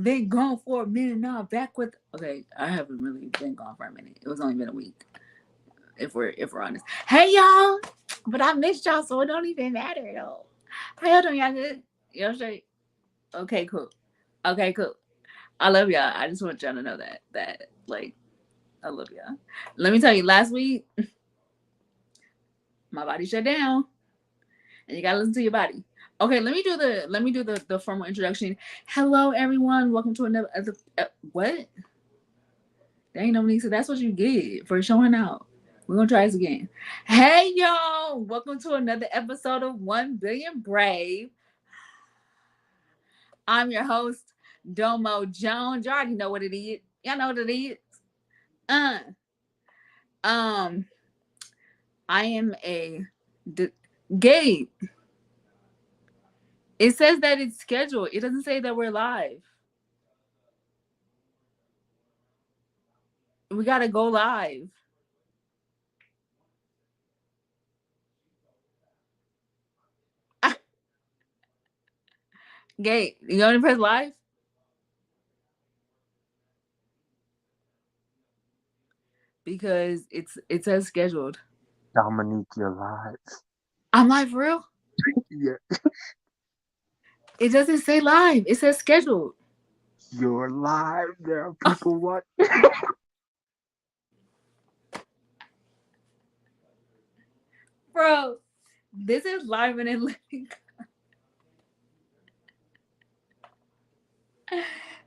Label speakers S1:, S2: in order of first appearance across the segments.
S1: been gone for a minute now. Back with okay, I haven't really been gone for a minute. It was only been a week. If we're honest. Hey y'all, but I missed y'all, so it don't even matter though. How y'all doing? Y'all good? Y'all straight? Okay, cool. Okay, cool. I love y'all. I just want y'all to know that like I love y'all. Let me tell you, last week my body shut down, and you gotta listen to your body. Okay, let me do the formal introduction. Hello, everyone. Welcome to another. What? Dang, Dominique. So that's what you get for showing out. We're gonna try this again. Hey, y'all. Welcome to another episode of 1 Billion Brave. I'm your host, Domo Jones. You already know what it is. Y'all know what it is. Uh, um, I am a Gabe. It says that it's scheduled. It doesn't say that we're live. We gotta go live. Gabe, you want to press live? Because it says scheduled.
S2: Dominique, you're live.
S1: I'm live for real?
S2: Yeah,
S1: It doesn't say live. It says scheduled.
S2: you're live. There are people watching.
S1: Bro, this is live and in living.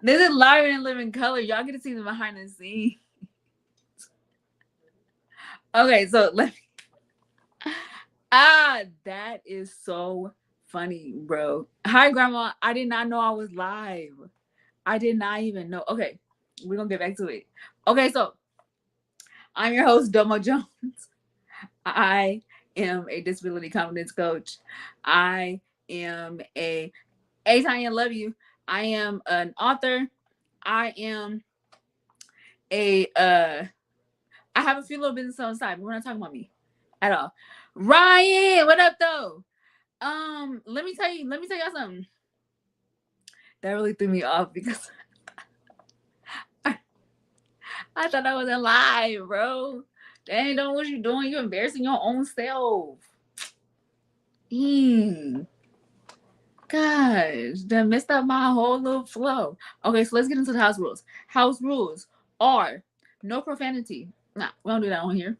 S1: This is live and in living color. Y'all get to see the behind the scenes. Okay, so let me. That is so funny, bro. Hi, Grandma. I did not know I was live. I did not even know. Okay, we're gonna get back to it. Okay, so I'm your host, Domo Jones. I am a disability confidence coach. I am a Tanya, love you. I am an author. I am a I have a few little business on the side, but we're not talking about me at all. Ryan, what up though? Let me tell y'all something. That really threw me off because I, I thought I was alive, bro. That ain't know what you doing. You embarrassing your own self. Mm. Gosh, that messed up my whole little flow. Okay, so let's get into the house rules. House rules are no profanity. Nah, we don't do that on here.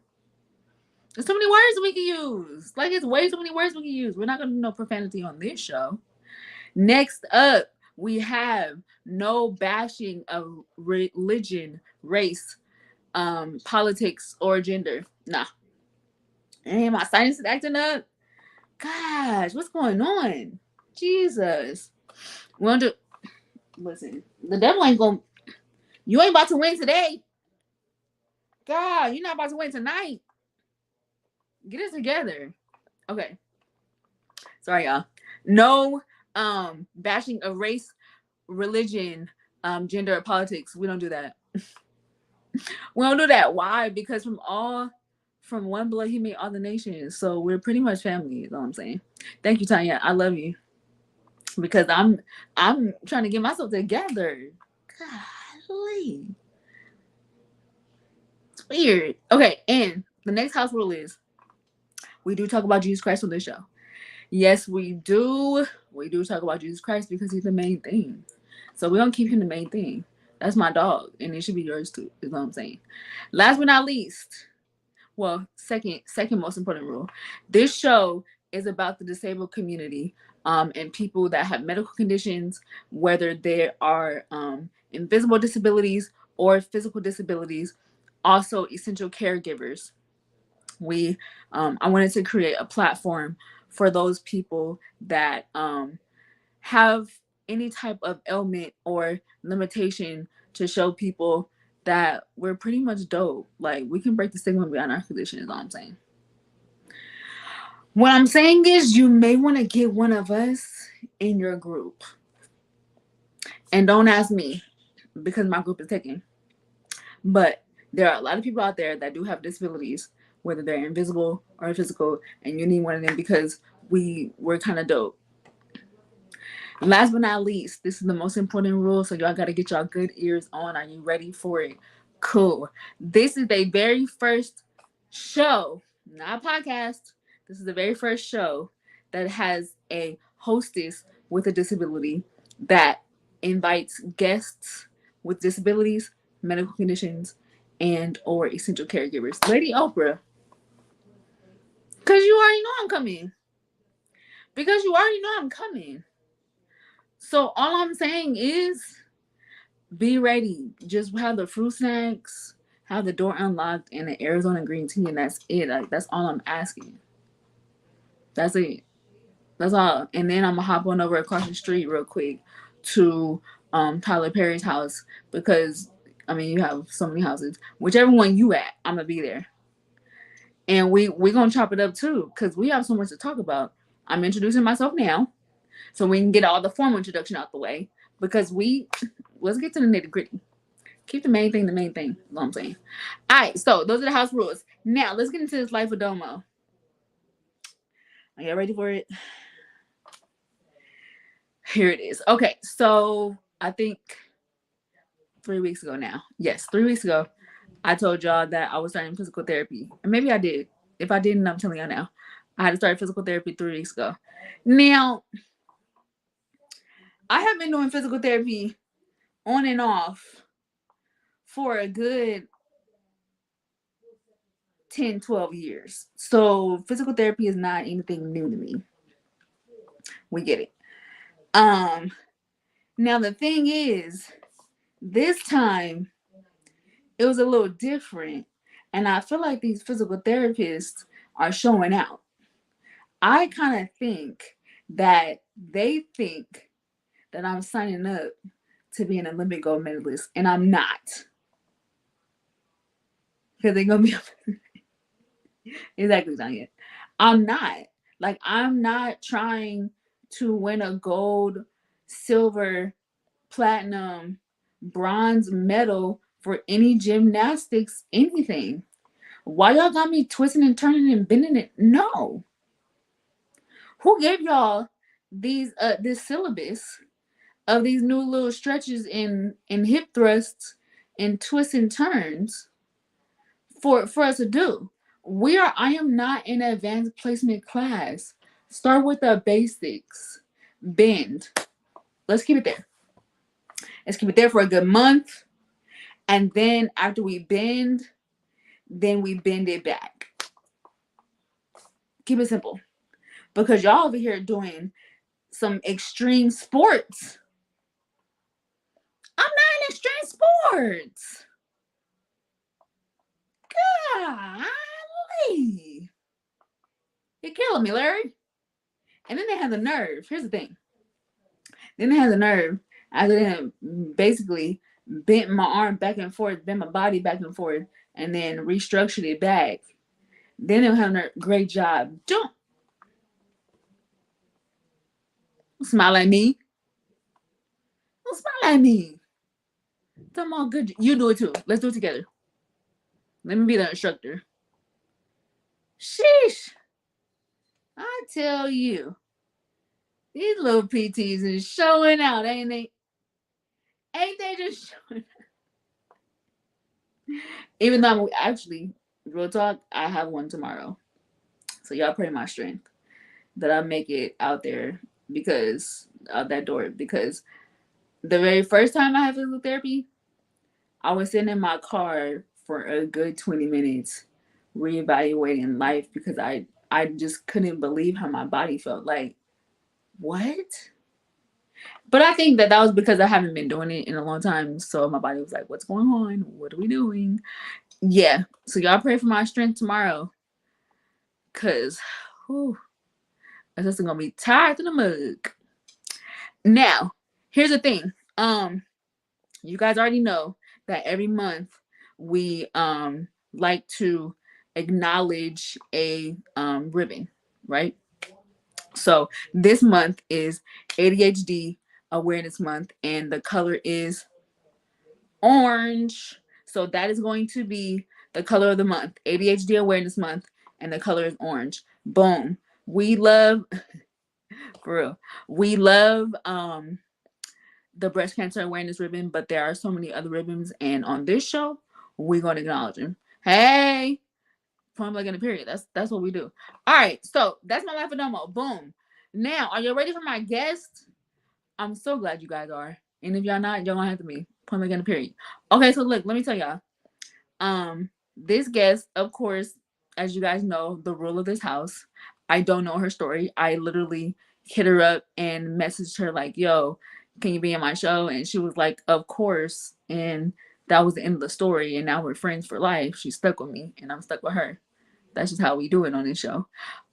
S1: There's so many words we can use. Like it's way too many words we can use. We're not gonna do no profanity on this show. Next up, we have no bashing of religion, race, politics, or gender. Nah. And my sinus is acting up. Gosh, what's going on? Jesus. We want to listen. The devil ain't gonna. You ain't about to win today. God, you're not about to win tonight. Get it together. Okay. Sorry, y'all. No bashing of race, religion, gender, or politics. We don't do that. We don't do that. Why? Because from one blood he made all the nations. So we're pretty much family, is all I'm saying. Thank you, Tanya. I love you. Because I'm trying to get myself together. Golly. It's weird. Okay, and the next house rule is we do talk about Jesus Christ on this show. Yes, we do. We do talk about Jesus Christ because he's the main thing. So we're gonna keep him the main thing. That's my dog, and it should be yours too, is what I'm saying. Last but not least, well, second most important rule. This show is about the disabled community, and people that have medical conditions, whether there are invisible disabilities or physical disabilities, also essential caregivers. We I wanted to create a platform for those people that have any type of ailment or limitation to show people that we're pretty much dope. Like we can break the stigma behind our condition is all I'm saying. What I'm saying is you may want to get one of us in your group. And don't ask me because my group is taken. But there are a lot of people out there that do have disabilities, whether they're invisible or physical, and you need one of them because we're kind of dope. Last but not least, this is the most important rule, so y'all gotta get y'all good ears on. Are you ready for it? Cool. This is the very first show, not a podcast. This is the very first show that has a hostess with a disability that invites guests with disabilities, medical conditions, and or essential caregivers. Lady Oprah, because you already know I'm coming. Because you already know I'm coming. So all I'm saying is be ready. Just have the fruit snacks, have the door unlocked, and the Arizona green tea, and that's it. Like that's all I'm asking. That's it. That's all. And then I'm gonna hop on over across the street real quick to Tyler Perry's house because I mean you have so many houses. Whichever one you at, I'm gonna be there. And we gonna chop it up too because we have so much to talk about. I'm introducing myself now so we can get all the formal introduction out the way because we let's get to the nitty gritty. Keep the main thing the main thing. That's what I'm saying. All right, so those are the house rules. Now let's get into this life of Domo. Are you ready for it? Here it is. Okay, so I think 3 weeks ago now. Yes, 3 weeks ago, I told y'all that I was starting physical therapy. And maybe I did. If I didn't, I'm telling y'all now. I had to start physical therapy 3 weeks ago. Now, I have been doing physical therapy on and off for a good 10, 12 years. So physical therapy is not anything new to me. We get it. Um, Now the thing is, this time it was a little different, and I feel like these physical therapists are showing out. I kind of think that they think that I'm signing up to be an Olympic gold medalist, and I'm not. Because they're gonna be exactly done yet. I'm not. Like I'm not trying to win a gold, silver, platinum, bronze medal for any gymnastics, anything. Why y'all got me twisting and turning and bending it? No. Who gave y'all these this syllabus of these new little stretches and hip thrusts and twists and turns for us to do? I am not in an advanced placement class. Start with the basics. Bend. Let's keep it there. Let's keep it there for a good month. And then after we bend, then we bend it back. Keep it simple. Because y'all over here doing some extreme sports. I'm not in extreme sports. Golly. You're killing me, Larry. And then they have the nerve. Here's the thing. Then they have the nerve after they basically bent my arm back and forth, bent my body back and forth, and then restructured it back. Then they'll have a great job. Don't smile at me. Don't smile at me. Come on, good. You do it too. Let's do it together. Let me be the instructor. Sheesh. I tell you, these little PTs is showing out, ain't they? Ain't they just showing out? Even though I'm actually, real talk, I have one tomorrow. So y'all pray my strength that I make it out there because out that door. Because the very first time I had physical therapy, I was sitting in my car for a good 20 minutes reevaluating life because I just couldn't believe how my body felt. Like, what? But I think that was because I haven't been doing it in a long time. So my body was like, what's going on? What are we doing? Yeah. So y'all pray for my strength tomorrow. Cause whew, that's just gonna be tired to the mug. Now, here's the thing. You guys already know that every month we like to acknowledge a ribbon, right? So this month is ADHD Awareness Month, and the color is orange. So that is going to be the color of the month, ADHD Awareness Month, and the color is orange. Boom. We love For real. We love the breast cancer awareness ribbon, but there are so many other ribbons, and on this show, we're gonna acknowledge them. Hey, point blank in the period. That's what we do. All right, so that's my life of Domo. Boom. Now, are you ready for my guest? I'm so glad you guys are. And if y'all not, y'all gonna have to be. Point blank in the period. Okay, so look, let me tell y'all. This guest, of course, as you guys know, the rule of this house. I don't know her story. I literally hit her up and messaged her like, "Yo, can you be in my show?" And she was like, "Of course." And that was the end of the story. And now we're friends for life. She's stuck with me, and I'm stuck with her. That's just how we do it on this show.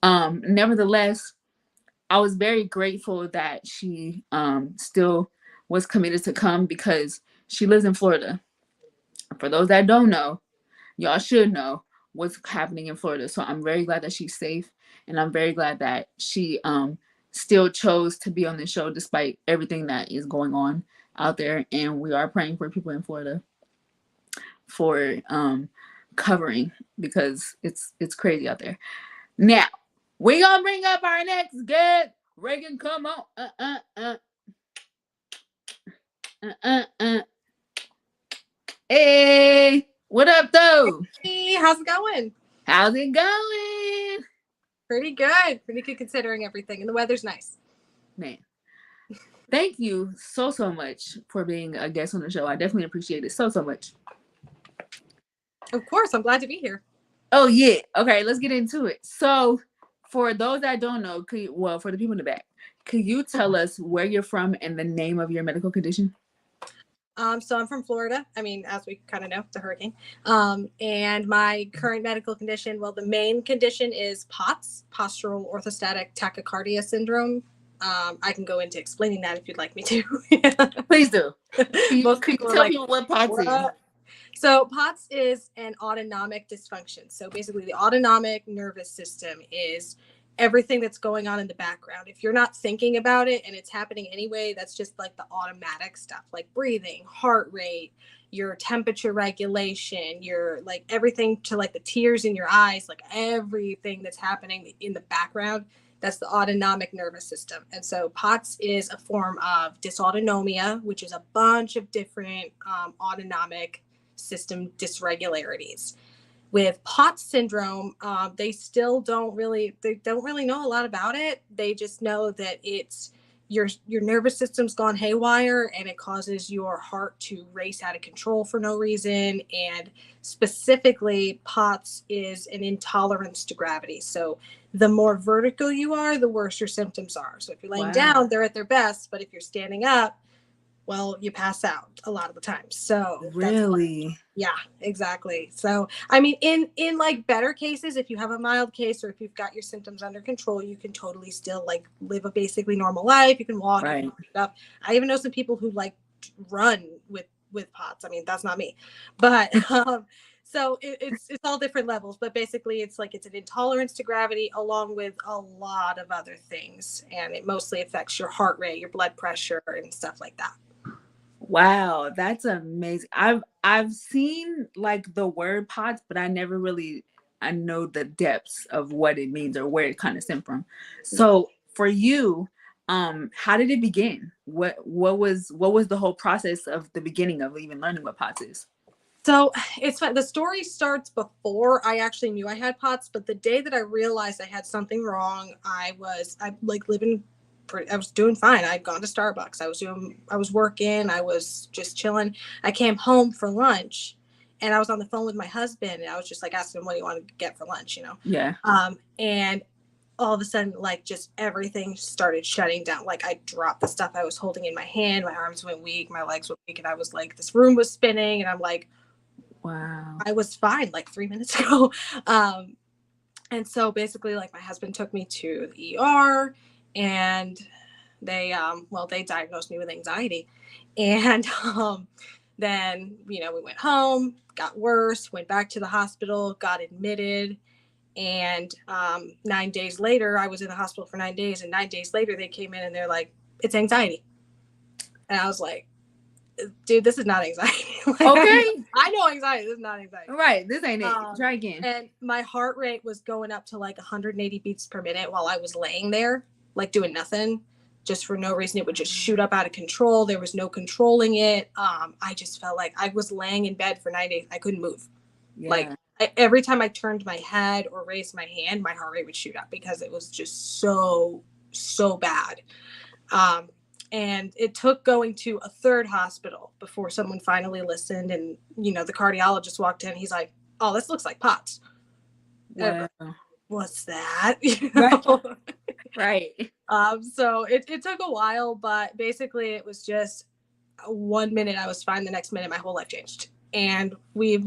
S1: Nevertheless, I was very grateful that she still was committed to come because she lives in Florida. For those that don't know, y'all should know what's happening in Florida. So I'm very glad that she's safe, and I'm very glad that she still chose to be on the show despite everything that is going on out there. And we are praying for people in Florida for covering because it's crazy out there. Now we gonna bring up our next guest. Reagan, come on. Hey, what up, though?
S3: Hey, how's it going?
S1: How's it going?
S3: Pretty good. Pretty good considering everything. And the weather's nice.
S1: Man, thank you so much for being a guest on the show. I definitely appreciate it so much.
S3: Of course, I'm glad to be here.
S1: Oh, yeah. Okay, let's get into it. So, for those that don't know, for the people in the back, could you tell us where you're from and the name of your medical condition?
S3: So I'm from Florida. I mean, as we kind of know, it's a hurricane. And my current medical condition, well, the main condition is POTS, postural orthostatic tachycardia syndrome. I can go into explaining that if you'd like me to.
S1: Please do.
S3: Most
S1: Can you
S3: people
S1: tell
S3: are like,
S1: people what POTS is?
S3: So POTS is an autonomic dysfunction. So basically the autonomic nervous system is everything that's going on in the background. If you're not thinking about it and it's happening anyway, that's just like the automatic stuff, like breathing, heart rate, your temperature regulation, your like everything to like the tears in your eyes, like everything that's happening in the background. That's the autonomic nervous system. And so POTS is a form of dysautonomia, which is a bunch of different autonomic system dysregularities. With POTS syndrome, they don't really know a lot about it. They just know that it's your nervous system's gone haywire and it causes your heart to race out of control for no reason. And specifically, POTS is an intolerance to gravity. So the more vertical you are, the worse your symptoms are. So if you're laying down, they're at their best. But if you're standing up, well, you pass out a lot of the time. So
S1: really,
S3: yeah, exactly. So I mean, in like better cases, if you have a mild case or if you've got your symptoms under control, you can totally still like live a basically normal life. You can walk,
S1: right?
S3: You can stuff. I even know some people who like run with POTS. I mean, that's not me, but so it's all different levels. But basically, it's like it's an intolerance to gravity along with a lot of other things, and it mostly affects your heart rate, your blood pressure, and stuff like that.
S1: Wow, that's amazing. I've seen like the word POTS, but I never really I know the depths of what it means or where it kind of stemmed from. So for you, how did it begin? What was the whole process of the beginning of even learning what POTS is?
S3: So it's fun. The story starts before I actually knew I had POTS, but the day that I realized I had something wrong, I like living. I was doing fine. I'd gone to Starbucks. I was working. I was just chilling. I came home for lunch and I was on the phone with my husband and I was just like asking him, what do you want to get for lunch? You know?
S1: Yeah.
S3: And all of a sudden, like just everything started shutting down. Like I dropped the stuff I was holding in my hand. My arms went weak. My legs were weak. And I was like, this room was spinning. And I'm like,
S1: wow,
S3: I was fine like 3 minutes ago. And so basically like my husband took me to the ER and they diagnosed me with anxiety. And then, you know, we went home, got worse, went back to the hospital, got admitted. And 9 days later, I was in the hospital for 9 days. And 9 days later, they came in and they're like, it's anxiety. And I was like, dude, this is not anxiety. Like,
S1: okay.
S3: I know anxiety. This is not anxiety.
S1: Right. This ain't it. Try again.
S3: And my heart rate was going up to like 180 beats per minute while I was laying there. like doing nothing, just for no reason. It would just shoot up out of control. There was no controlling it. I just felt like I was laying in bed for 9 days. I couldn't move.
S1: Yeah.
S3: Like every time I turned my head or raised my hand, my heart rate would shoot up because it was just so bad. And it took going to a third hospital before someone finally listened. And, you know, the cardiologist walked in. He's like, oh, this looks like POTS.
S1: Wow.
S3: What's that? You know?
S1: Right.
S3: So it took a while, but basically it was just 1 minute I was fine. The next minute my whole life changed. And we've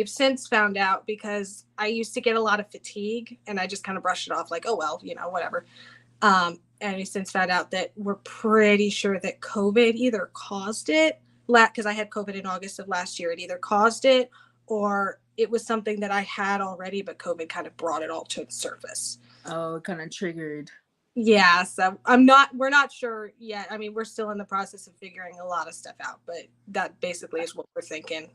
S3: since found out, because I used to get a lot of fatigue and I just kind of brushed it off like, oh, well, you know, whatever. And we since found out that we're pretty sure that COVID either caused it, because I had COVID in August of last year. It either caused it or it was something that I had already, but COVID kind of brought it all to the surface.
S1: Oh, it kind of triggered.
S3: Yeah, so we're not sure yet. I mean, we're still in the process of figuring a lot of stuff out, but that basically is what we're thinking.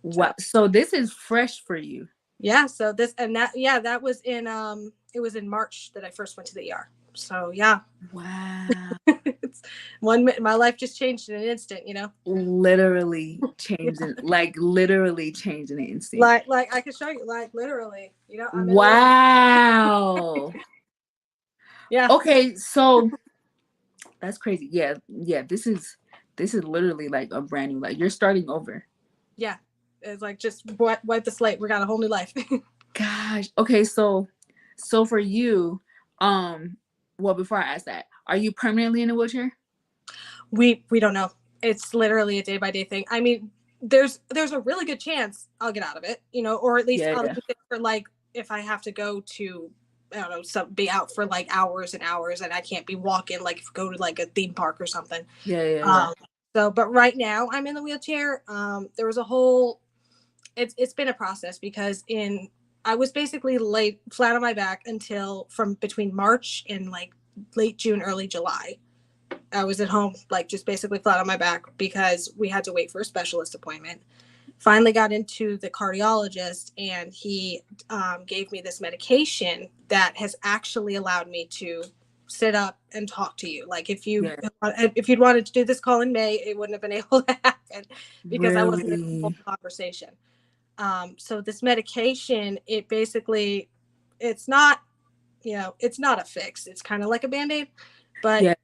S1: What? So this is fresh for you.
S3: Yeah, so that was in it was in March that I first went to the ER. So yeah.
S1: Wow.
S3: It's 1 minute, my life just changed in an instant, you know.
S1: Literally changing, literally changing an instant.
S3: Like I could show you, like literally, you know.
S1: Wow.
S3: Yeah.
S1: Okay, so that's crazy. Yeah. This is literally like a brand new, like you're starting over.
S3: Yeah, it's like just wipe the slate. We got a whole new life.
S1: Gosh. Okay, so for you, well, before I ask that, are you permanently in a wheelchair?
S3: We don't know. It's literally a day by day thing. I mean, there's a really good chance I'll get out of it, you know, or at least I'll use it for like if I have to go to, I don't know, be out for like hours and hours and I can't be walking, like go to like a theme park or something.
S1: Yeah.
S3: So, but right now I'm in the wheelchair. There was a whole, it's been a process because I was basically laid flat on my back until from between March and like late June, early July. I was at home, like just basically flat on my back because we had to wait for a specialist appointment. Finally got into the cardiologist and he gave me this medication that has actually allowed me to sit up and talk to you. Like if you'd wanted to do this call in May, it wouldn't have been able to happen because I wasn't in a full conversation. So this medication, it basically, it's not, you know, it's not a fix. It's kind of like a Band-Aid, but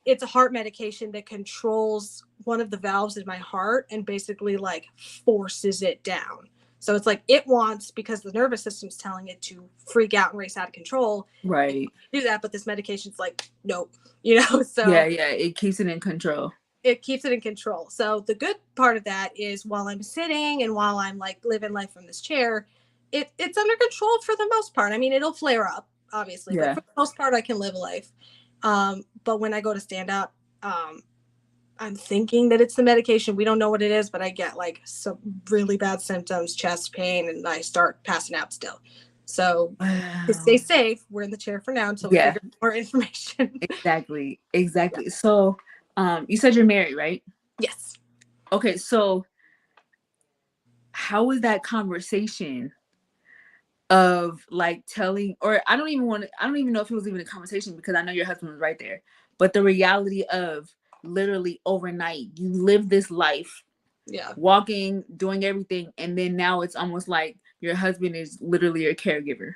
S3: it's a heart medication that controls one of the valves in my heart and basically like forces it down. So it's like it wants, because the nervous system's telling it to freak out and race out of control.
S1: Right.
S3: Do that, but this medication's like, nope, you know? So
S1: yeah, it keeps it in control.
S3: It keeps it in control. So the good part of that is while I'm sitting and while I'm like living life from this chair, it's under control for the most part. I mean, it'll flare up, obviously, but for the most part, I can live a life. But when I go to stand up, I'm thinking that it's the medication. We don't know what it is, but I get like some really bad symptoms, chest pain, and I start passing out still. So to stay safe, we're in the chair for now until we figure out more information.
S1: Exactly. So you said you're married, right?
S3: Yes.
S1: Okay, so how was that conversation of like telling, or I don't even know if it was even a conversation because I know your husband was right there, but the reality of literally overnight you live this life, walking, doing everything, and then now it's almost like your husband is literally your caregiver.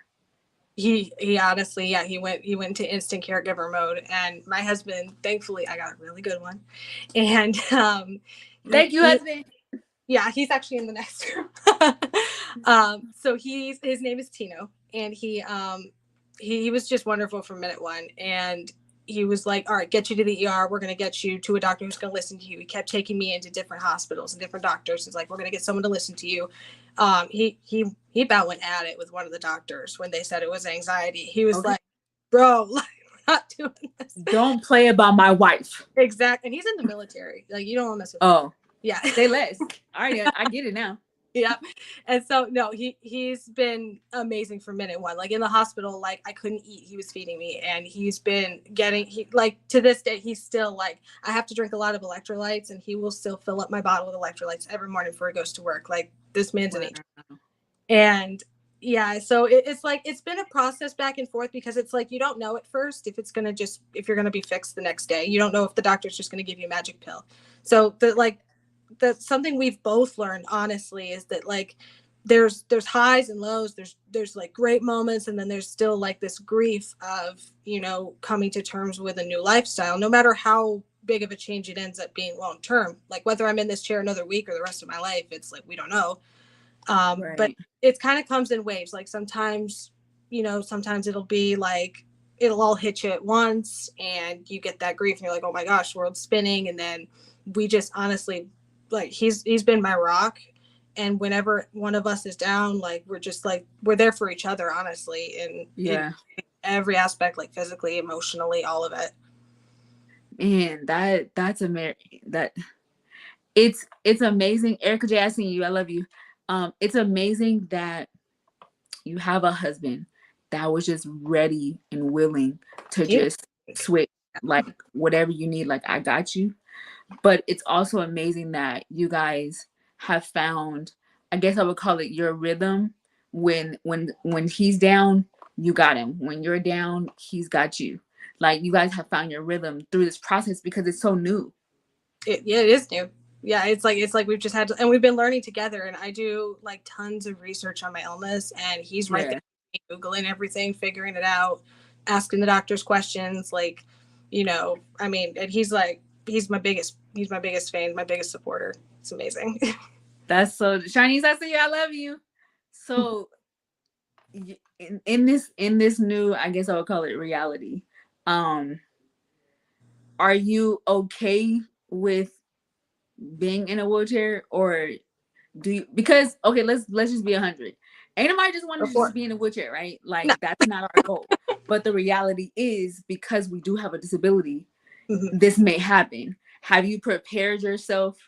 S3: He honestly, he went into instant caregiver mode, and my husband, thankfully, I got a really good one, and
S1: thank you, husband.
S3: Yeah, he's actually in the next room. So his name is Tino, and he was just wonderful from minute one, and he was like, all right, get you to the ER. We're going to get you to a doctor who's going to listen to you. He kept taking me into different hospitals and different doctors. He's like, we're going to get someone to listen to you. He about went at it with one of the doctors when they said it was anxiety. He was like, bro, like, we're not doing this.
S1: Don't play about my wife.
S3: Exactly. And he's in the military. Like, you don't want to mess with him. Yeah.
S1: Say less. All right, I get it now.
S3: Yeah. And so no, he's been amazing from minute one. Like in the hospital, like I couldn't eat, he was feeding me, and he's been like to this day, he's still like, I have to drink a lot of electrolytes, and he will still fill up my bottle with electrolytes every morning before he goes to work. Like this man's an angel. And Yeah, so it's like it's been a process back and forth because it's like you don't know at first if you're gonna be fixed the next day. You don't know if the doctor's just gonna give you a magic pill. So the something we've both learned honestly is that like there's highs and lows. There's like great moments, and then there's still like this grief of, you know, coming to terms with a new lifestyle, no matter how big of a change it ends up being long term. Like whether I'm in this chair another week or the rest of my life, it's like we don't know. But
S1: Right.
S3: it kind of comes in waves. Like sometimes, you know, sometimes it'll be like it'll all hit you at once and you get that grief and you're like, oh my gosh, world's spinning. And then we just honestly, like he's been my rock. And whenever one of us is down, like we're just like we're there for each other, honestly, in
S1: Yeah.
S3: every aspect, like physically, emotionally, all of it.
S1: Man, that's that it's amazing. Erica J, I seen you. I love you. It's amazing that you have a husband that was just ready and willing to
S3: You
S1: just switch, like whatever you need, like I got you. But it's also amazing that you guys have found, I guess I would call it your rhythm. When he's down, you got him. When you're down, he's got you. Like you guys have found your rhythm through this process because it's so new.
S3: yeah, it is new. Yeah, it's like we've just had to, and we've been learning together. And I do like tons of research on my illness, and he's right
S1: Yeah.
S3: there, googling everything, figuring it out, asking the doctors questions. Like, you know, I mean, and he's my biggest fan, my biggest supporter. It's amazing.
S1: That's so Chinese. I see you. I love you. So in this new, I guess I would call it reality. Um, are you okay with being in a wheelchair, or do you? Because okay, let's just be 100. Ain't nobody just wanted to just
S3: Before,
S1: be in a wheelchair, right?
S3: no.
S1: Like that's not our goal. But the reality is, because we do have a disability,
S3: Mhm.
S1: this may happen. Have you prepared yourself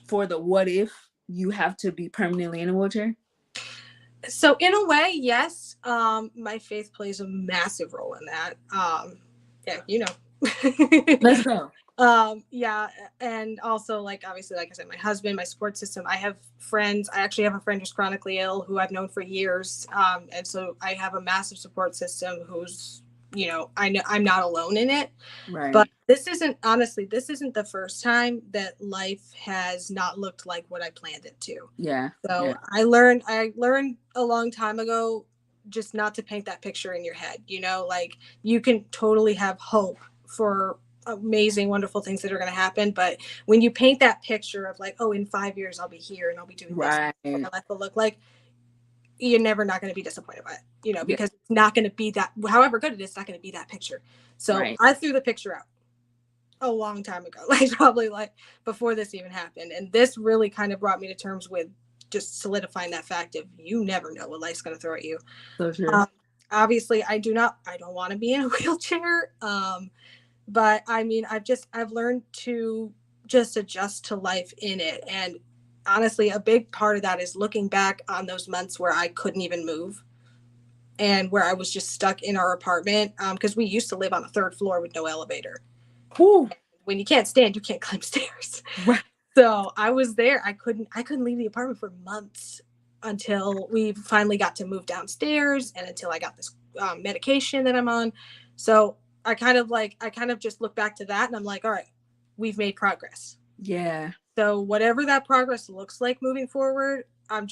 S1: for the what if you have to be permanently in a wheelchair?
S3: So in a way, yes. My faith plays a massive role in that. Yeah, you know.
S1: Let's go.
S3: Yeah, and also like obviously, like I said, my husband, my support system. I have friends. I actually have a friend who's chronically ill who I've known for years. And so I have a massive support system who's, you know, I know I'm not alone in it. But
S1: Right.
S3: this isn't the first time that life has not looked like what I planned it to.
S1: Yeah.
S3: So
S1: Yeah.
S3: I learned a long time ago just not to paint that picture in your head. You know, like you can totally have hope for amazing, wonderful things that are going to happen. But when you paint that picture of like, oh, in 5 years I'll be here and I'll be doing this,
S1: Right.
S3: what my life will look like, you're never not going to be disappointed by it. You know,
S1: Yeah.
S3: because it's not going to be that. However good it is, it's not going to be that picture. So
S1: Right.
S3: I threw the picture out a long time ago, like probably like before this even happened. And this really kind of brought me to terms with just solidifying that fact of you never know what life's going to throw at you.
S1: So true.
S3: Um, Obviously, I don't want to be in a wheelchair. But I mean, I've learned to just adjust to life in it. And honestly, a big part of that is looking back on those months where I couldn't even move and where I was just stuck in our apartment. Because we used to live on a third floor with no elevator.
S1: Whew.
S3: When you can't stand, you can't climb stairs.
S1: Right.
S3: So I was there. I couldn't leave the apartment for months until we finally got to move downstairs and until I got this medication that I'm on. So I kind of just look back to that and I'm like, all right, we've made progress.
S1: Yeah.
S3: So whatever that progress looks like moving forward, I'm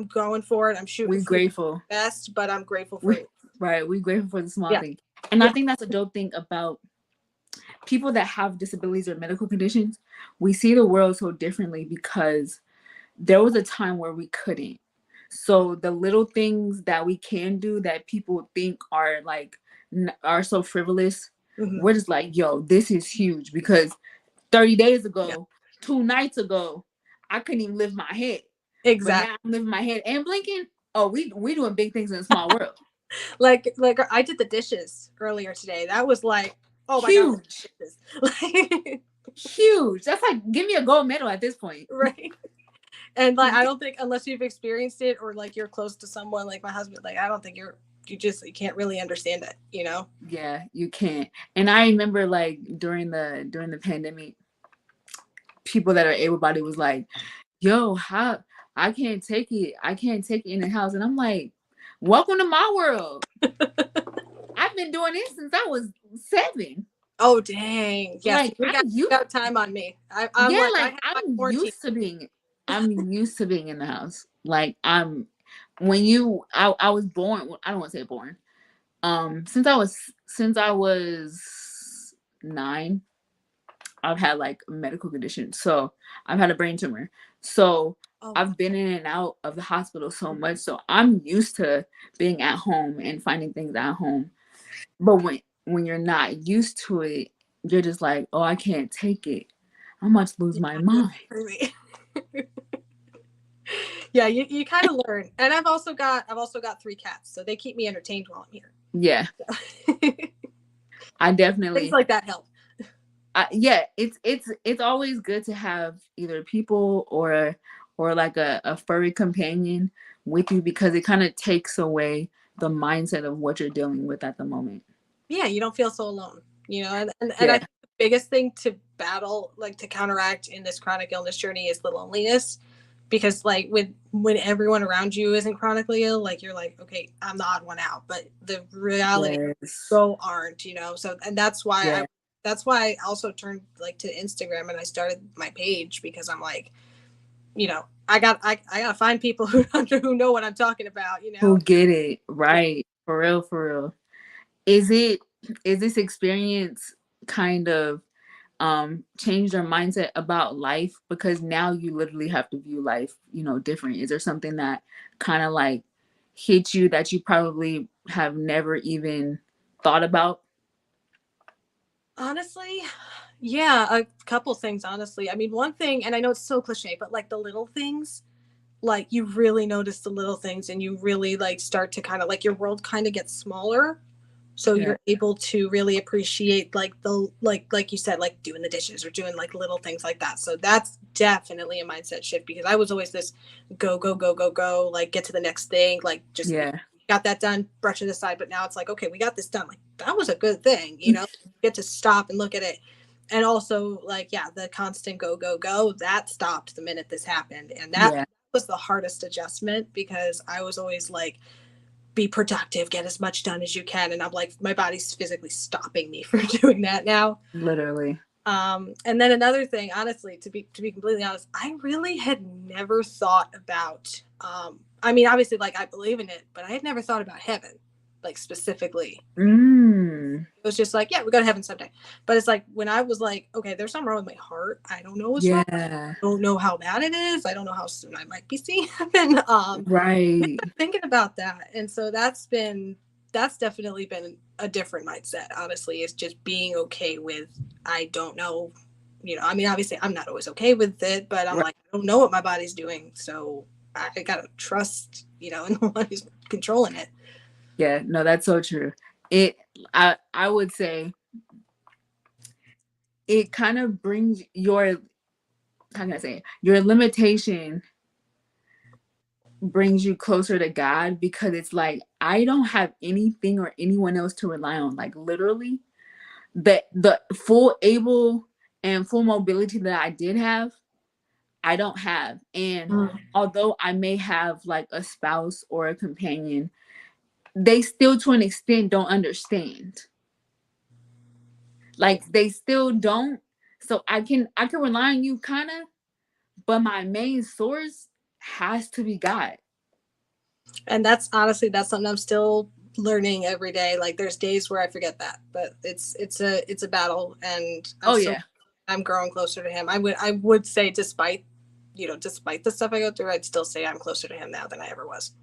S3: going for it. I'm shooting
S1: We're
S3: for the
S1: grateful.
S3: best, but I'm grateful for it.
S1: Right. We're grateful for the small
S3: Yeah.
S1: thing. And
S3: Yeah.
S1: I think that's a dope thing about people that have disabilities or medical conditions. We see the world so differently because there was a time where we couldn't. So the little things that we can do that people think are like are so frivolous,
S3: Mhm.
S1: we're just like, yo, this is huge because 30 days
S3: Yeah.
S1: ago, 2 nights ago, I couldn't even lift my head. But
S3: Exactly.
S1: now I'm lifting my head and blinking. Oh, we doing big things in a small world.
S3: Like I did the dishes earlier today. That was like, oh my god,
S1: Huge.
S3: like,
S1: Huge. That's like give me a gold medal at this point.
S3: right? And like I don't think unless you've experienced it or like you're close to someone like my husband, like I don't think you can't really understand it, you know?
S1: Yeah, you can't. And I remember like during the pandemic, people that are able bodied was like, yo, how I can't take it. I can't take it in the house. And I'm like, welcome to my world. I've been doing this since I was 7.
S3: Oh dang! Yes,
S1: Like
S3: you
S1: I'm used.
S3: got time on me. I'm
S1: Yeah,
S3: like I
S1: like
S3: have my quarantine.
S1: I'm used to being in the house. Like I was born. I don't want to say born. Since I was 9, I've had like medical conditions. So I've had a brain tumor. So
S3: Oh,
S1: I've been in and out of the hospital so much. So I'm used to being at home and finding things at home. But when you're not used to it, you're just like, oh, I can't take it. I'm about to lose my mind.
S3: yeah, you kind of learn. And I've also got 3 cats, so they keep me entertained while I'm here.
S1: Yeah, I definitely
S3: things like that help.
S1: Yeah, it's always good to have either people or like a furry companion with you, because it kind of takes away the mindset of what you're dealing with at the moment.
S3: Yeah, you don't feel so alone, and
S1: Yeah.
S3: I think the biggest thing to battle, like to counteract in this chronic illness journey, is the loneliness. Because like when everyone around you isn't chronically ill, like you're like, okay, I'm the odd one out, but the reality
S1: Yes.
S3: so aren't, so, and that's why
S1: Yeah.
S3: that's why I also turned like to Instagram and I started my page, because I'm like, I gotta find people who know what I'm talking about,
S1: Who get it, right? For real, for real. Is this experience kind of changed your mindset about life, because now you literally have to view life, different? Is there something that kind of like hit you that you probably have never even thought about?
S3: Honestly, yeah, a couple things, honestly. I mean, one thing, and I know it's so cliche, but like the little things, like you really notice the little things, and you really like start to kind of like your world kind of gets smaller. So
S1: Yeah.
S3: you're able to really appreciate like the like you said, like doing the dishes or doing like little things like that. So that's definitely a mindset shift, because I was always this go go go go go, like get to the next thing, like just
S1: Yeah.
S3: got that done, brush it aside. But now it's like, okay, we got this done. Like that was a good thing, you get to stop and look at it. And also like, yeah, the constant go go go, that stopped the minute this happened, and that was the hardest adjustment, because I was always like, be productive, get as much done as you can, and I'm like, my body's physically stopping me from doing that now.
S1: Literally.
S3: And then another thing, honestly, to be completely honest, I really had never thought about I mean, obviously, like I believe in it, but I had never thought about heaven, like specifically. It was just like, yeah, we go to heaven someday. But it's like when I was like, okay, there's something wrong with my heart. I don't know what's wrong. I don't know how bad it is. I don't know how soon I might be seeing heaven.
S1: Right.
S3: Thinking about that. And so that's definitely been a different mindset, honestly, is just being okay with, I don't know, I mean, obviously I'm not always okay with it, but I'm like, I don't know what my body's doing. So I gotta trust, in the one who's controlling it.
S1: Yeah, no, that's so true. I would say it kind of brings your, how can I say it? Your limitation brings you closer to God, because it's like, I don't have anything or anyone else to rely on. Like literally the full able and full mobility that I did have, I don't have. And although I may have like a spouse or a companion, they still to an extent don't understand. Like they still don't. So I can rely on you kind of, but my main source has to be God.
S3: And that's honestly, that's something I'm still learning every day. Like there's days where I forget that, but it's a battle, and I'm growing closer to him. I would say, despite the stuff I go through, I'd still say I'm closer to him now than I ever was.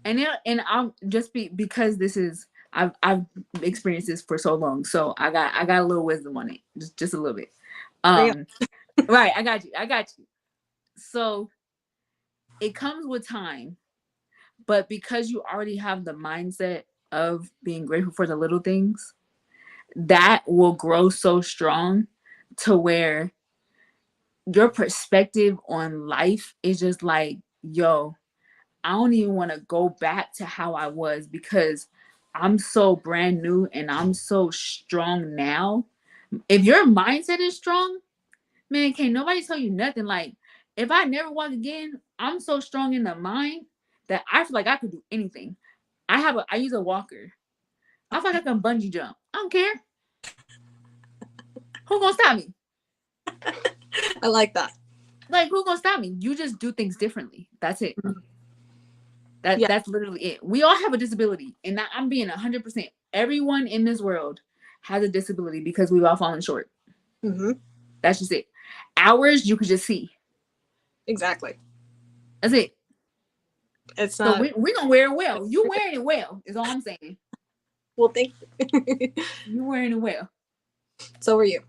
S1: And I'm just because this is, I've experienced this for so long, so I got a little wisdom on it, just a little bit. Right, I got you. So it comes with time, but because you already have the mindset of being grateful for the little things, that will grow so strong to where your perspective on life is just like, yo, I don't even want to go back to how I was, because I'm so brand new and I'm so strong now. If your mindset is strong, man, can't nobody tell you nothing. Like, if I never walk again, I'm so strong in the mind that I feel like I could do anything. I use a walker. I feel like I can bungee jump. I don't care. Who gonna stop me?
S3: I like that.
S1: Like, who gonna stop me? You just do things differently. That's it.
S3: Yeah.
S1: That's literally it. We all have a disability, and I'm being 100%. Everyone in this world has a disability because we've all fallen short.
S3: Mm-hmm.
S1: That's just it. Ours, you could just see.
S3: Exactly.
S1: That's it.
S3: It's
S1: So
S3: not.
S1: we're gonna wear it well. You wearing it well is all I'm saying.
S3: Well, thank you.
S1: You wearing it well.
S3: So are you.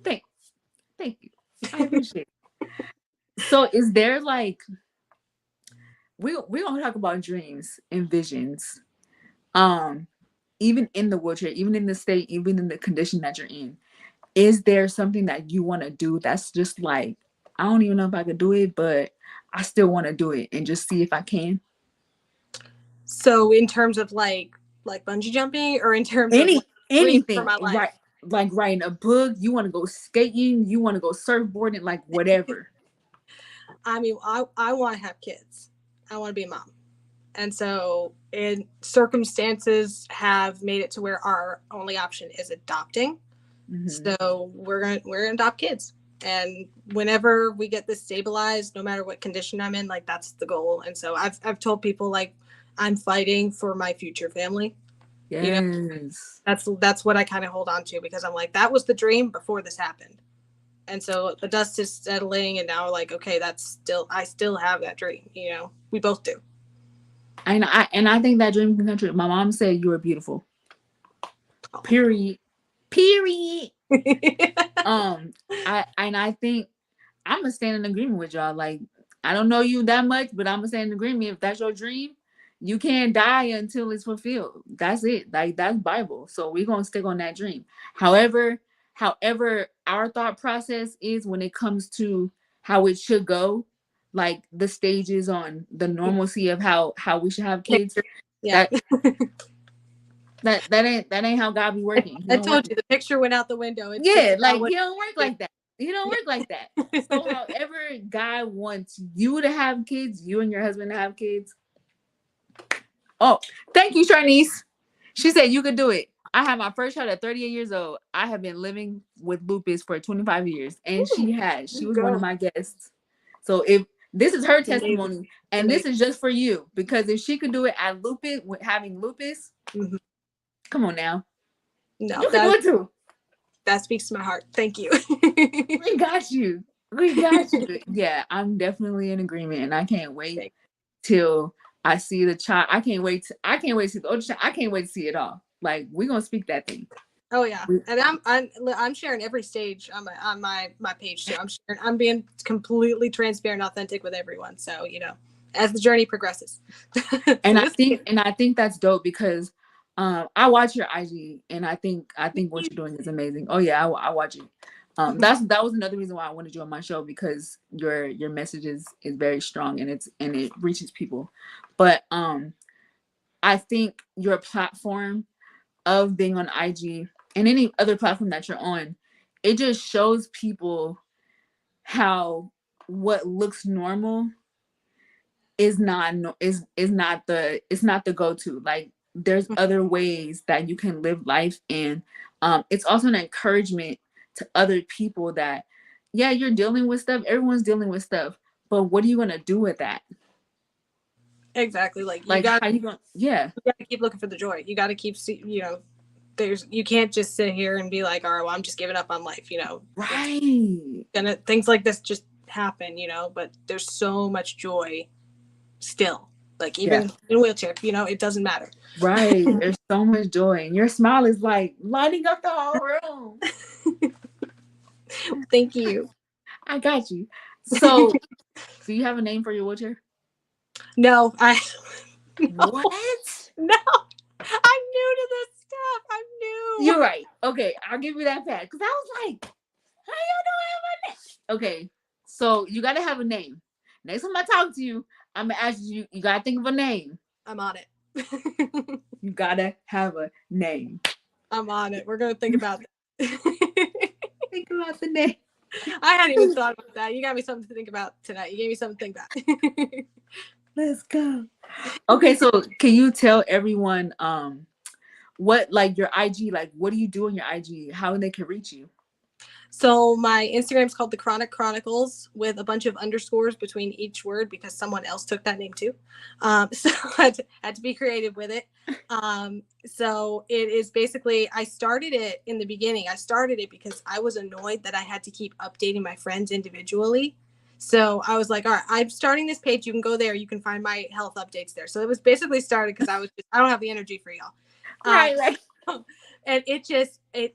S1: Thank you. I appreciate it. So is there like we're gonna talk about dreams and visions. Even in the wheelchair, even in the state, even in the condition that you're in, is there something that you want to do that's just like, I don't even know if I could do it, but I still want to do it and just see if I can?
S3: So in terms of like bungee jumping, or in terms of like dreams for
S1: Anything,
S3: my life?
S1: right? Like writing a book, you want to go skating, you want to go surfboarding, like whatever.
S3: I mean, I want to have kids. I want to be a mom. And so in circumstances have made it to where our only option is adopting.
S1: Mm-hmm.
S3: So we're gonna adopt kids. And whenever we get this stabilized, no matter what condition I'm in, like that's the goal. And so I've told people like I'm fighting for my future family.
S1: Yes.
S3: You know, that's what I kind of hold on to, because I'm like, that was the dream before this happened. And so the dust is settling, and now like, okay, I still have that dream. You know, we both do.
S1: And I think that dream can come true. My mom said you were beautiful.
S3: Oh.
S1: Period. I think I'm gonna stand in agreement with y'all. Like, I don't know you that much, but I'm gonna stand in agreement. If that's your dream, you can't die until it's fulfilled. That's it. Like, that's Bible. So we're gonna stick on that dream. However our thought process is when it comes to how it should go, like the stages on the normalcy of how we should have kids.
S3: Yeah.
S1: That ain't how God be working.
S3: I told you the picture went out the window.
S1: Like, he don't work like that. He don't work like that. So however God wants you to have kids, you and your husband to have kids. Oh, thank you, Charnice. She said you could do it. I had my first child at 38 years old. I have been living with lupus for 25 years, and she was one of my guests. So if this is her testimony, and this is just for you, because if she could do it at lupus, with having lupus,
S3: mm-hmm.
S1: Come on now.
S3: No,
S1: you can do it too.
S3: That speaks to my heart. Thank you.
S1: We got you. Yeah, I'm definitely in agreement, and I can't wait till I see the child. I can't wait to see the older child. I can't wait to see it all. Like, we're gonna speak that thing.
S3: Oh yeah, and I'm sharing every stage on my page too. I'm being completely transparent, authentic with everyone. So as the journey progresses.
S1: And I think that's dope, because I watch your IG, and I think what you're doing is amazing. Oh yeah, I watch it. That was another reason why I wanted you on my show, because your message is very strong, and it reaches people. But I think your platform of being on IG and any other platform that you're on, it just shows people how what looks normal is not the go-to. Like, there's other ways that you can live life, and it's also an encouragement to other people that, yeah, you're dealing with stuff, everyone's dealing with stuff, but what are you gonna do with that?
S3: Exactly.
S1: How you gonna,
S3: you gotta keep looking for the joy. You gotta keep you can't just sit here and be like, all right, well, I'm just giving up on life,
S1: right,
S3: and things like this just happen, but there's so much joy still, like even in a wheelchair, it doesn't matter.
S1: Right. There's so much joy, and your smile is like lighting up the whole room.
S3: Thank you.
S1: I got you. So do you have a name for your wheelchair?
S3: No,
S1: What?
S3: No, I'm new to this stuff. I'm new.
S1: You're right. Okay, I'll give you that pass, because I was like, how you don't have a name? Okay, so you gotta have a name. Next time I talk to you, I'm gonna ask you. You gotta think of a name.
S3: I'm on it.
S1: You gotta have a name.
S3: I'm on it. We're gonna think about it.
S1: Think about the name.
S3: I hadn't even thought about that. You got me something to think about tonight. You gave me something to think about.
S1: Let's go. Okay, so can you tell everyone what like your IG, like what do you do on your IG? How they can reach you?
S3: So my Instagram's called The Chronic Chronicles with a bunch of underscores between each word because someone else took that name too. So I had to be creative with it. So it is basically, I started it in the beginning. I started it because I was annoyed that I had to keep updating my friends individually. So I was like, all right, I'm starting this page. You can go there. You can find my health updates there. So it was basically started because I don't have the energy for y'all.
S1: Right.
S3: And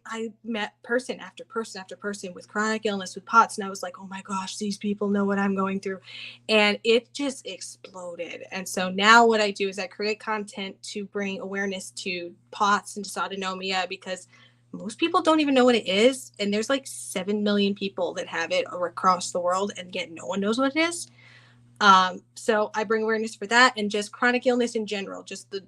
S3: I met person after person after person with chronic illness, with POTS, and I was like, oh my gosh, these people know what I'm going through, and it just exploded. And so now what I do is I create content to bring awareness to POTS and dysautonomia, because most people don't even know what it is, and there's like 7 million people that have it across the world, and yet no one knows what it is. So I bring awareness for that, and just chronic illness in general, just the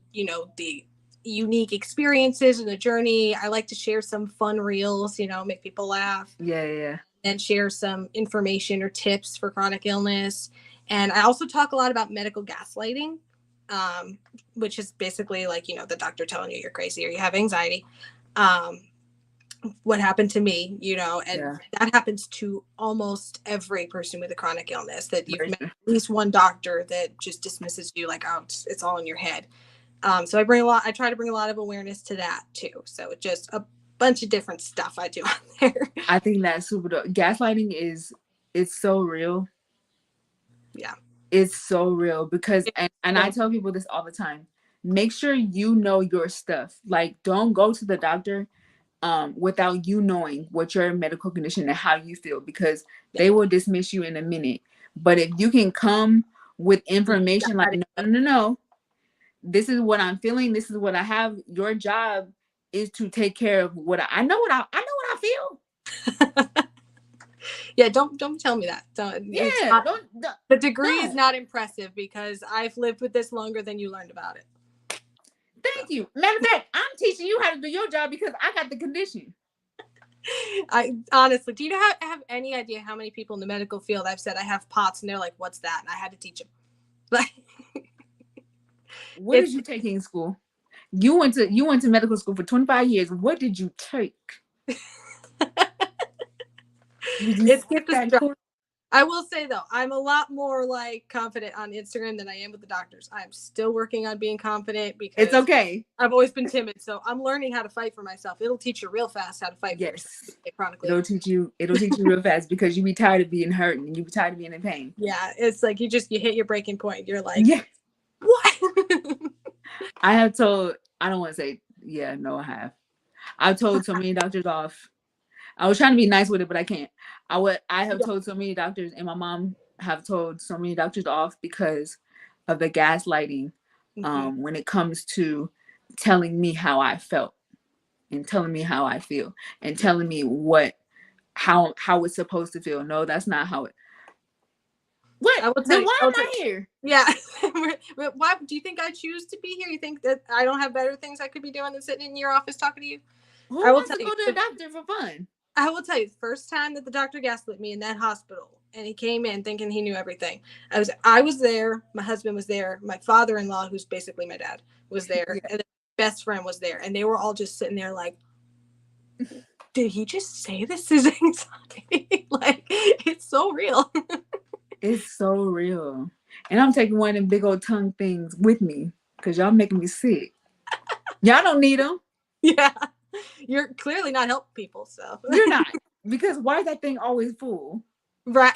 S3: unique experiences in the journey. I like to share some fun reels, make people laugh.
S1: Yeah.
S3: And share some information or tips for chronic illness. And I also talk a lot about medical gaslighting, which is basically like, the doctor telling you you're crazy or you have anxiety. What happened to me, and that happens to almost every person with a chronic illness, that you've met at least one doctor that just dismisses you like, oh, it's all in your head. So I try to bring a lot of awareness to that too. So it's just a bunch of different stuff I do on there.
S1: I think that's super dope. Gaslighting it's so real.
S3: Yeah.
S1: It's so real because, and I tell people this all the time, make sure you know your stuff. Like, don't go to the doctor without you knowing what your medical condition and how you feel, because they will dismiss you in a minute. But if you can come with information like, no, this is what I'm feeling, this is what I have. Your job is to take care of what I know what I feel.
S3: Yeah, don't tell me that. The degree is not impressive because I've lived with this longer than you learned about it.
S1: Thank you. Matter of fact, I'm teaching you how to do your job because I got the condition.
S3: I honestly, do you have any idea how many people in the medical field I've said I have POTS and they're like, what's that? And I had to teach them. Like,
S1: what did you take in school? You went to medical school for 25 years. What did you take?
S3: I will say though, I'm a lot more like confident on Instagram than I am with the doctors. I'm still working on being confident because
S1: it's okay.
S3: I've always been timid, so I'm learning how to fight for myself. It'll teach you real fast how to fight.
S1: Yes,
S3: for chronically.
S1: It'll teach you real fast because you be tired of being hurt and you be tired of being in pain.
S3: Yeah, it's like you hit your breaking point. You're like,
S1: yeah,
S3: what?
S1: I have told. I don't want to say. Yeah, no, I have. I've told so many doctors off. I was trying to be nice with it, but I can't. I have told so many doctors, and my mom have told so many doctors off because of the gaslighting. When it comes to telling me how I felt and telling me how I feel and telling me how it's supposed to feel. No, that's not how it. What? Then why am I here?
S3: Yeah. Why do you think I choose to be here? You think that I don't have better things I could be doing than sitting in your office talking to you?
S1: Who wants to go to the doctor for fun?
S3: I will tell you, the first time that the doctor gaslit me in that hospital, and he came in thinking he knew everything. I was there. My husband was there. My father-in-law, who's basically my dad, was there, and my best friend was there, and they were all just sitting there like, "Did he just say this is anxiety?" Like, it's so real.
S1: It's so real, and I'm taking one of them big old tongue things with me because y'all making me sick. Y'all don't need them.
S3: Yeah. You're clearly not helping people, so.
S1: You're not. Because why is that thing always full?
S3: Right.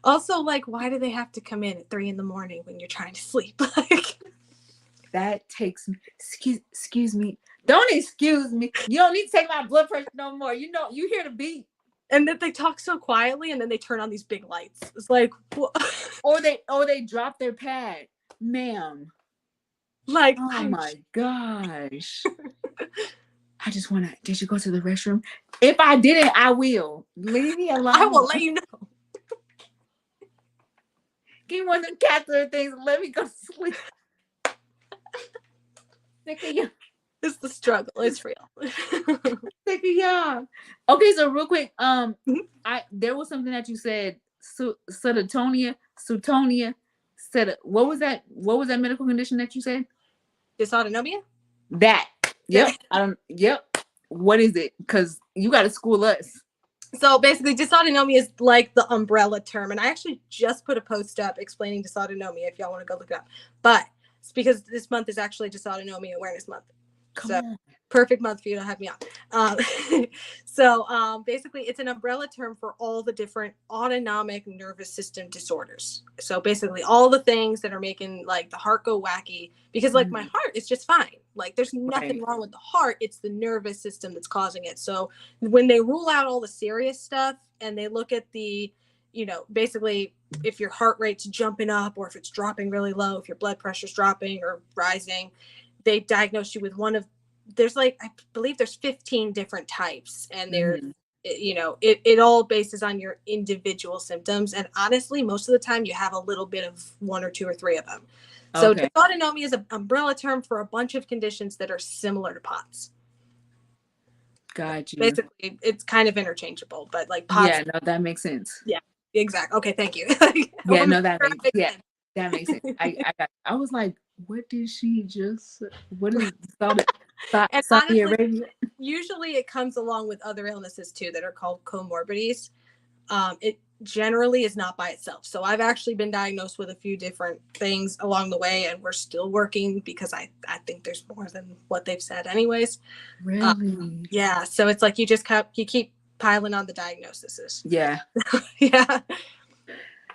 S3: Also, like, why do they have to come in at 3 a.m. when you're trying to sleep? Like,
S1: that takes me. Excuse me. Don't excuse me. You don't need to take my blood pressure no more. You hear the beat.
S3: And then they talk so quietly, and then they turn on these big lights. It's like, what?
S1: Or they drop their pad, ma'am.
S3: Like,
S1: oh my gosh. I just want to. Did you go to the restroom? If I didn't, I will. Leave me alone.
S3: I will let you know.
S1: Give me one of them catheter things and let me go to sleep. Sick of you.
S3: It's the struggle. It's real.
S1: Yeah. Okay, so real quick,
S3: Mhm.
S1: there was something that you said, Sutonia, what was that? What was that medical condition that you said?
S3: Dysautonomia?
S1: That. Yep. Yep. What is it? Because you got to school us.
S3: So basically, dysautonomia is like the umbrella term. And I actually just put a post up explaining dysautonomia if y'all want to go look it up. But it's because this month is actually Dysautonomia Awareness Month.
S1: Come
S3: So
S1: on.
S3: perfect month for you to have me on. Basically, it's an umbrella term for all the different autonomic nervous system disorders. So basically, all the things that are making like the heart go wacky, because like my heart is just fine. Like there's nothing wrong with the heart. It's the nervous system that's causing it. So when they rule out all the serious stuff and they look at the, basically if your heart rate's jumping up or if it's dropping really low, if your blood pressure's dropping or rising, they diagnose you with one of, there's like, I believe there's 15 different types, and they're, it all bases on your individual symptoms. And honestly, most of the time you have a little bit of one or two or three of them. So dysautonomia is an umbrella term for a bunch of conditions that are similar to POTS.
S1: Got you.
S3: Basically, it's kind of interchangeable, but like POTS.
S1: Yeah, no, that makes sense.
S3: Yeah, exactly. Okay, thank you.
S1: Yeah, no, that makes sense. I was like, what did she just? What is Saudi Arabia?
S3: Usually, it comes along with other illnesses too that are called comorbidities. It generally is not by itself. So I've actually been diagnosed with a few different things along the way, and we're still working because I think there's more than what they've said anyways.
S1: Really?
S3: Yeah. So it's like you keep piling on the diagnoses.
S1: Yeah.
S3: Yeah.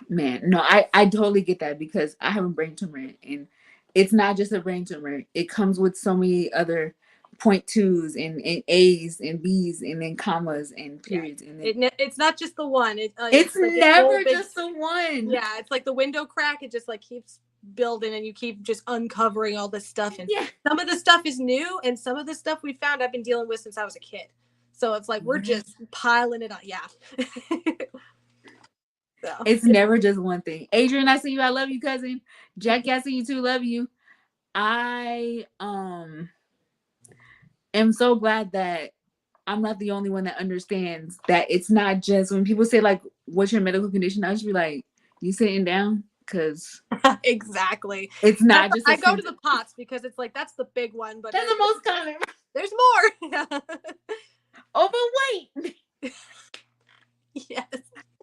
S1: Man, no, I totally get that because I have a brain tumor, and it's not just a brain tumor. It comes with so many other 0.2s and A's and B's and then commas and periods.
S3: Yeah. And then it's not just the one.
S1: It's like never just the one.
S3: Yeah, it's like the window crack. It just like keeps building, and you keep just uncovering all this stuff. And some of the stuff is new, and some of the stuff we found I've been dealing with since I was a kid. So it's like we're just piling it on. Yeah. So.
S1: It's never just one thing. Adrian, I see you. I love you, cousin. Jackie, I see you too. Love you. I am so glad that I'm not the only one that understands that it's not just when people say like, "What's your medical condition?" I just be like, "You sitting down?" Because
S3: exactly,
S1: it's not just.
S3: I go to the POTS because it's like that's the big one, but
S1: that's the most common.
S3: There's more.
S1: Overweight. Yes.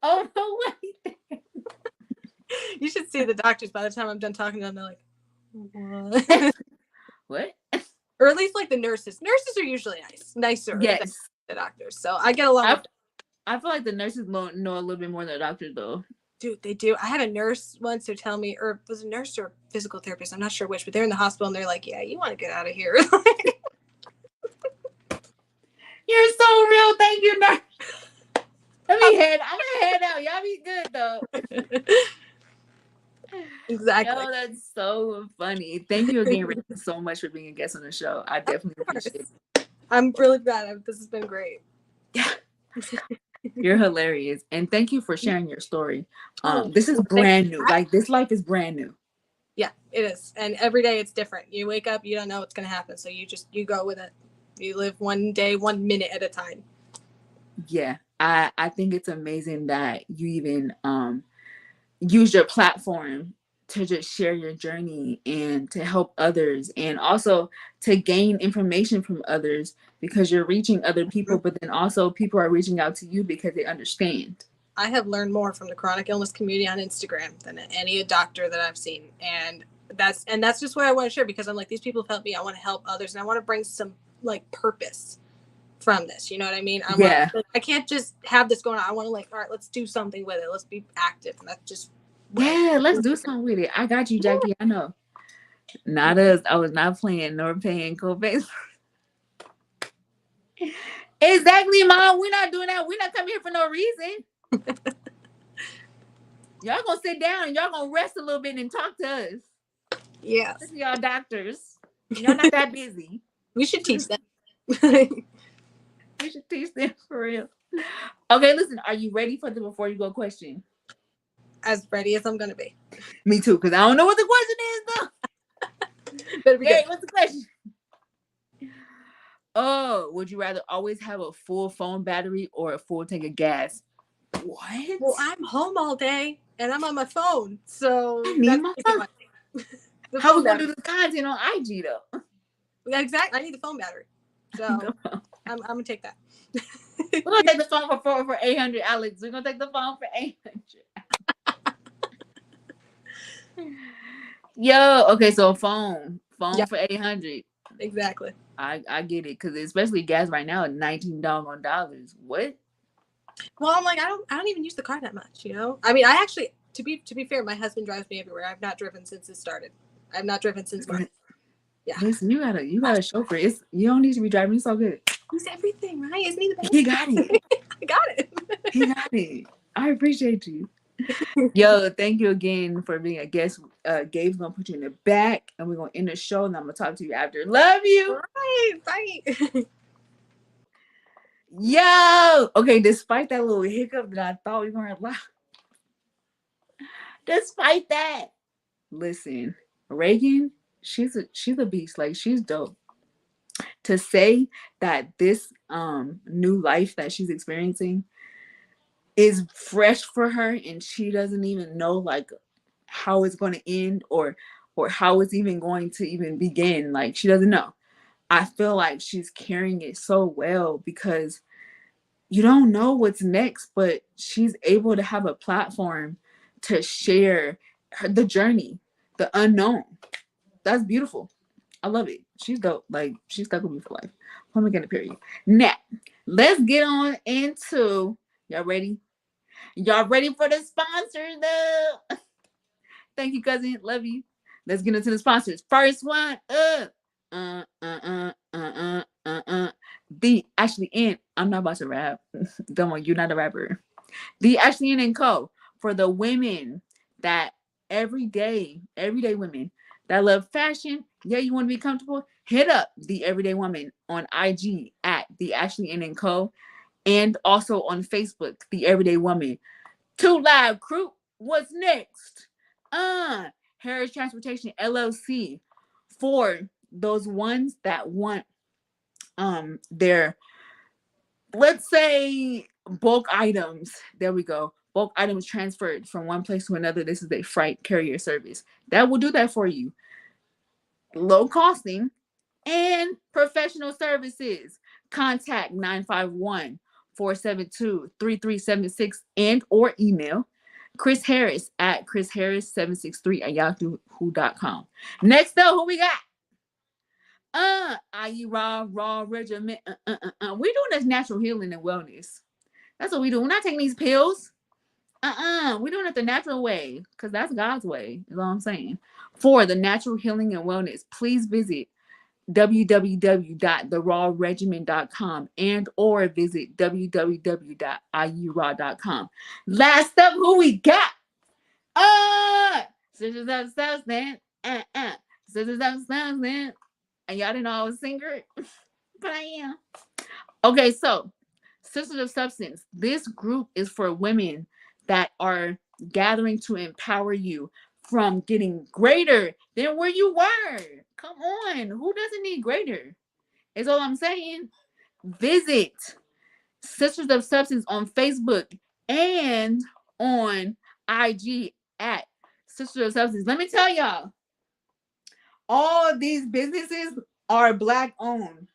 S1: Overweight.
S3: You should see the doctors by the time I'm done talking to them. They're like, "What?"
S1: What?
S3: Or at least like the nurses. Nurses are usually nicer than the doctors. So I get along with them.
S1: I feel like the nurses know a little bit more than the doctors, though.
S3: Dude, they do. I had a nurse once who tell me, or was a nurse or a physical therapist, I'm not sure which, but they're in the hospital and they're like, "Yeah, you want to get out of here."
S1: You're so real. Thank you, nurse. I'm gonna head out. Y'all be good though.
S3: Exactly.
S1: Oh, that's so funny. Thank you again, Rick, so much for being a guest on the show. I definitely appreciate it.
S3: I'm really glad. This has been great.
S1: Yeah. You're hilarious. And thank you for sharing your story. This is brand new. Like this life is brand new.
S3: Yeah, it is. And every day it's different. You wake up, you don't know what's gonna happen. So you go with it. You live one day, 1 minute at a time.
S1: Yeah. I think it's amazing that you even use your platform to just share your journey and to help others, and also to gain information from others because you're reaching other people, but then also people are reaching out to you because they understand.
S3: I have learned more from the chronic illness community on Instagram than any doctor that I've seen. And that's just what I want to share, because I'm like, these people have helped me. I want to help others, and I want to bring some like purpose from this. You know what I mean? I can't just have this going on. I want to like, all right, let's do something with it. Let's be active. And that's just
S1: let's do something with it. I got you, Jackie. I know. Not us. I was not playing nor paying co-pays. Exactly, Mom. We're not doing that. We're not coming here for no reason. Y'all gonna sit down and y'all gonna rest a little bit and talk to us.
S3: Yes.
S1: Y'all doctors. Y'all not that busy.
S3: We should teach them.
S1: We should teach them for real. Okay, listen. Are you ready for the before you go question?
S3: As ready as I'm gonna be.
S1: Me too, because I don't know what the question is though.
S3: Better be good.
S1: What's the question? Oh, would you rather always have a full phone battery or a full tank of gas? What?
S3: Well, I'm home all day and I'm on my phone, so
S1: I need
S3: that's
S1: my
S3: basically
S1: phone.
S3: my thing. The
S1: How we
S3: phone
S1: gonna do
S3: battery.
S1: this content on IG though?
S3: Yeah, exactly. I need the phone battery, so I'm gonna take that.
S1: We're gonna take the phone for 800, Alex. We're gonna take the phone for 800. Yo, okay, so phone
S3: Yeah,
S1: for 800.
S3: exactly.
S1: I get it, because especially gas right now at $19. What?
S3: Well, I'm like, I don't even use the car that much, you know. I mean, I actually, to be fair, my husband drives me everywhere. I've not driven since it started. I've not driven since March. Yeah,
S1: Listen, you got a chauffeur. You don't need to be driving. It's all good.
S3: he's everything, right? Isn't he the best?
S1: He got it.
S3: I got it.
S1: He got it. I appreciate you. Yo, thank you again for being a guest. Gabe's gonna put you in the back, and we're gonna end the show. And I'm gonna talk to you after. Love you.
S3: Right.
S1: Yo. Okay, despite that little hiccup that I thought we were gonna allow, despite that, listen, Reagan, she's a beast. Like, she's dope. To say that this new life that she's experiencing is fresh for her, and she doesn't even know like how it's going to end, or how it's even going to even begin. Like, she doesn't know. I feel like she's carrying it so well, because you don't know what's next, but she's able to have a platform to share the journey, the unknown. That's beautiful. I love it. She's dope. Like, she's stuck with me for life. Let me get a period. Now, let's get on into, y'all ready? Y'all ready for the sponsors though? Thank you, cousin. Love you. Let's get into the sponsors. First one up. The Ashley N. I'm not about to rap. Domo, you're not a rapper. The Ashley N and Co. For the women that everyday women that love fashion. Yeah, you want to be comfortable? Hit up the Everyday Woman on IG at the Ashley N and Co. And also on Facebook, the Everyday Woman. Two Live Crew. What's next? Harris Transportation LLC, for those ones that want their, let's say, bulk items. There we go. Bulk items transferred from one place to another. This is a freight carrier service that will do that for you. Low costing and professional services. Contact 951-472-3376 and or email Chris Harris at chrisharris763 at yahoo.com. Next up, who we got? IU Raw Regiment. We doing this natural healing and wellness. That's what we do. We're not taking these pills. We're doing it the natural way, because that's God's way, is all I'm saying. For the natural healing and wellness, please visit www.therawregimen.com and or visit www.iuraw.com. Last up, who we got? Sisters of Substance. Sisters of Substance. And y'all didn't know I was a singer, but I am. Okay, so Sisters of Substance. This group is for women that are gathering to empower you from getting greater than where you were. Come on. Who doesn't need greater? Is all I'm saying. Visit Sisters of Substance on Facebook and on IG at Sisters of Substance. Let me tell y'all, all these businesses are Black owned.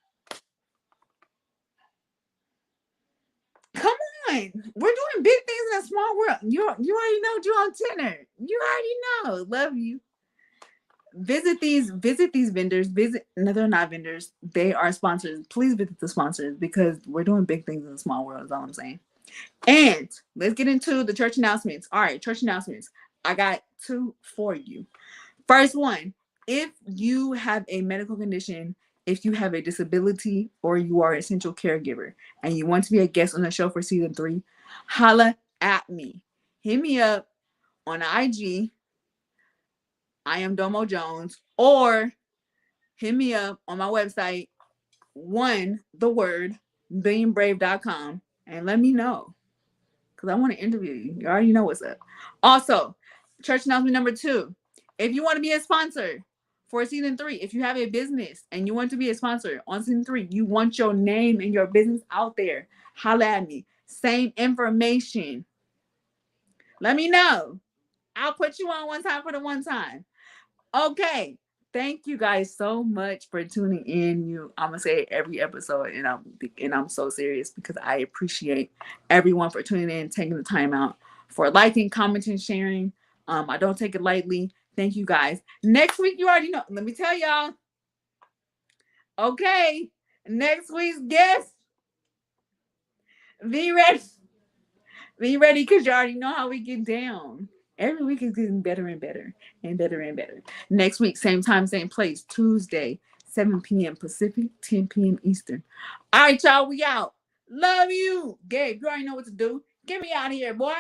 S1: Come on. We're doing big things in a small world. You already know you're on tenor. You already know. Love you. Visit these vendors. No, they're not vendors. They are sponsors. Please visit the sponsors, because we're doing big things in a small world, is all I'm saying. And let's get into the church announcements. All right, church announcements. I got two for you. First one, if you have a medical condition, if you have a disability, or you are an essential caregiver and you want to be a guest on the show for season 3, holla at me. Hit me up on IG. I am Domo Jones, or hit me up on my website, beingbrave.com, and let me know, because I want to interview you. You already know what's up. Also, church announcement number 2. If you want to be a sponsor for season 3. If you have a business and you want to be a sponsor on season 3, you want your name and your business out there, holla at me. Same information. Let me know. I'll put you on one time for the one time. Okay. Thank you guys so much for tuning in. I'm gonna say it every episode, and I'm so serious because I appreciate everyone for tuning in, taking the time out for liking, commenting, sharing. I don't take it lightly. Thank you guys. Next week, you already know. Let me tell y'all. Okay, next week's guest. Be ready. Be ready, because you already know how we get down. Every week is getting better and better and better and better. Next week, same time, same place, Tuesday, 7 p.m. Pacific, 10 p.m. Eastern. All right, y'all, we out. Love you. Gabe, you already know what to do. Get me out of here, boy.